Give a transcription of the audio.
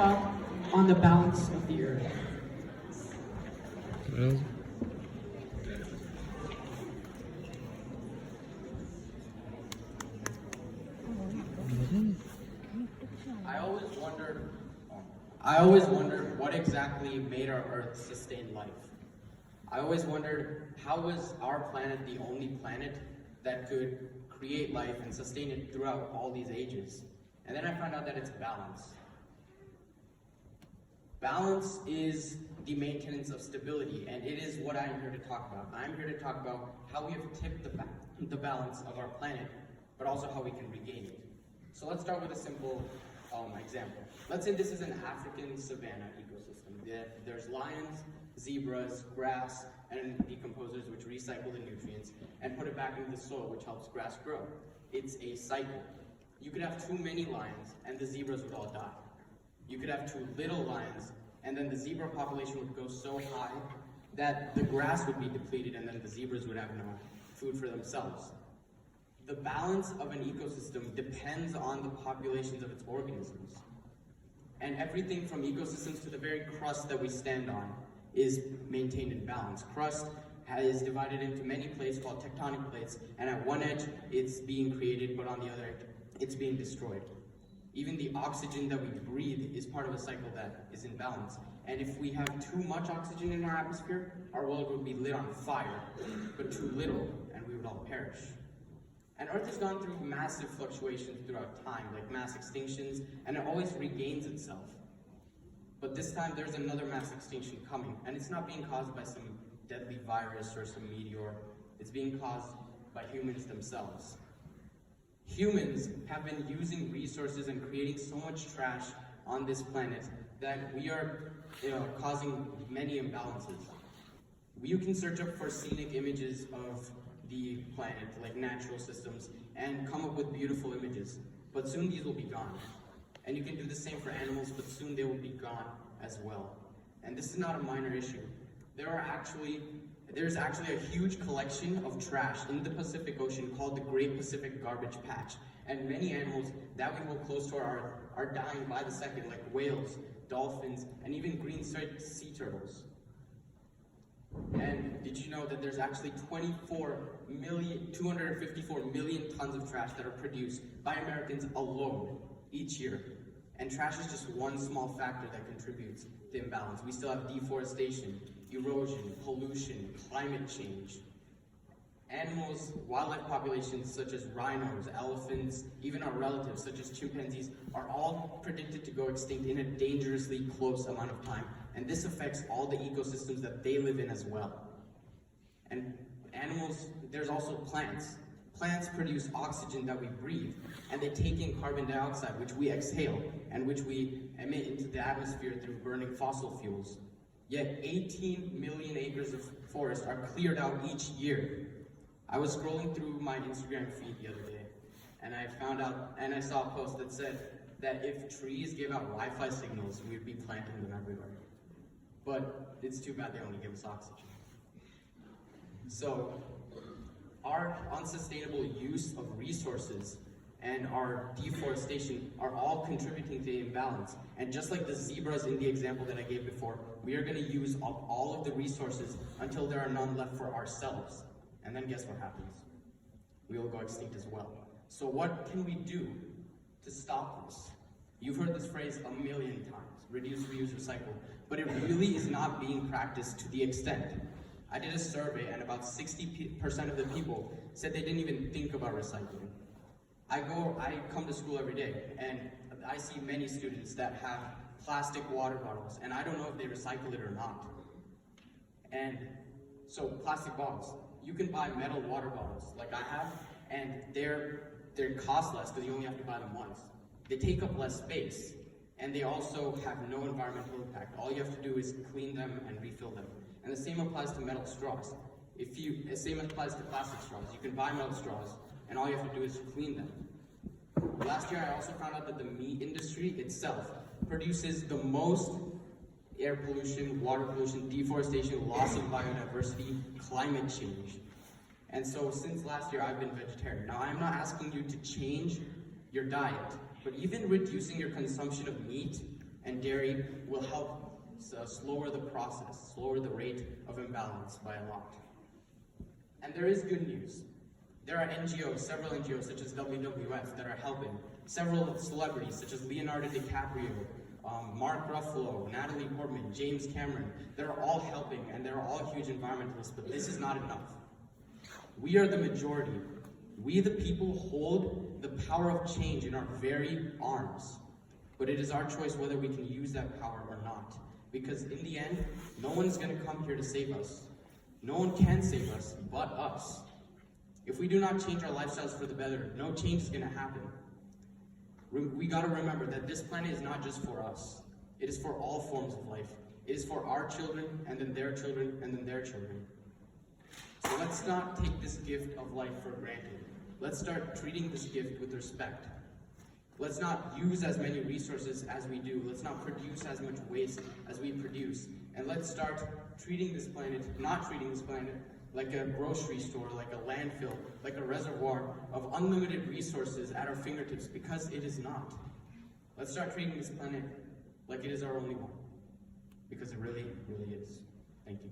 talk on the balance of the earth. Well, I always wondered, I always wondered what exactly made our Earth sustain life. I always wondered how was our planet the only planet that could create life and sustain it throughout all these ages. And then I found out that it's balance. Balance is the maintenance of stability, and it is what I'm here to talk about. I'm here to talk about how we have tipped the balance of our planet, but also how we can regain it. So let's start with a simple example. Let's say this is an African savanna ecosystem. There's lions, zebras, grass, and decomposers which recycle the nutrients and put it back into the soil, which helps grass grow. It's a cycle. You could have too many lions and the zebras would all die. You could have too little lions and then the zebra population would go so high that the grass would be depleted and then the zebras would have no food for themselves. The balance of an ecosystem depends on the populations of its organisms. And everything from ecosystems to the very crust that we stand on is maintained in balance. Crust is divided into many plates called tectonic plates, and at one edge it's being created, but on the other edge it's being destroyed. Even the oxygen that we breathe is part of a cycle that is in balance. And if we have too much oxygen in our atmosphere, our world would be lit on fire, but too little, and we would all perish. And Earth has gone through massive fluctuations throughout time, like mass extinctions, and it always regains itself. But this time there's another mass extinction coming, and it's not being caused by some deadly virus or some meteor. It's being caused by humans themselves. Humans have been using resources and creating so much trash on this planet that we are causing many imbalances. You can search up for scenic images of the planet, like natural systems, and come up with beautiful images. But soon these will be gone. And you can do the same for animals, but soon they will be gone as well. And this is not a minor issue. There's actually a huge collection of trash in the Pacific Ocean called the Great Pacific Garbage Patch. And many animals that we hold close to our Earth are dying by the second, like whales, dolphins, and even green-striped sea turtles. And did you know that there's actually 254 million tons of trash that are produced by Americans alone each year? And trash is just one small factor that contributes to imbalance. We still have deforestation, erosion, pollution, climate change. Animals, wildlife populations such as rhinos, elephants, even our relatives such as chimpanzees are all predicted to go extinct in a dangerously close amount of time. And this affects all the ecosystems that they live in as well. And animals, there's also plants. Plants produce oxygen that we breathe, and they take in carbon dioxide, which we exhale, and which we emit into the atmosphere through burning fossil fuels. Yet 18 million acres of forest are cleared out each year. I was scrolling through my Instagram feed the other day, and I saw a post that said that if trees gave out Wi-Fi signals, we'd be planting them everywhere. But it's too bad they only give us oxygen. So, our unsustainable use of resources and our deforestation are all contributing to the imbalance. And just like the zebras in the example that I gave before, we are going to use up all of the resources until there are none left for ourselves. And then guess what happens? We will go extinct as well. So what can we do to stop this? You've heard this phrase a million times, reduce, reuse, recycle, but it really is not being practiced to the extent. I did a survey and about 60% of the people said they didn't even think about recycling. I come to school every day and I see many students that have plastic water bottles and I don't know if they recycle it or not. And so plastic bottles, you can buy metal water bottles like I have and they're cost less because you only have to buy them once. They take up less space and they also have no environmental impact. All you have to do is clean them and refill them. And the same applies to metal straws. The same applies to plastic straws. You can buy metal straws, and all you have to do is clean them. Last year, I also found out that the meat industry itself produces the most air pollution, water pollution, deforestation, loss of biodiversity, climate change. And so since last year, I've been vegetarian. Now, I'm not asking you to change your diet, but even reducing your consumption of meat and dairy will help slower the process, slower the rate of imbalance by a lot. And there is good news. There are NGOs, several NGOs such as WWF that are helping. Several celebrities such as Leonardo DiCaprio, Mark Ruffalo, Natalie Portman, James Cameron, they're all helping and they're all huge environmentalists, but this is not enough. We are the majority. We the people hold the power of change in our very arms, but it is our choice whether we can use that power or not. Because in the end, no one's going to come here to save us. No one can save us but us. If we do not change our lifestyles for the better, no change is going to happen. We got to remember that this planet is not just for us. It is for all forms of life. It is for our children, and then their children, and then their children. So let's not take this gift of life for granted. Let's start treating this gift with respect. Let's not use as many resources as we do. Let's not produce as much waste as we produce. And let's start treating this planet, not treating this planet like a grocery store, like a landfill, like a reservoir of unlimited resources at our fingertips, because it is not. Let's start treating this planet like it is our only one, because it really, really is. Thank you.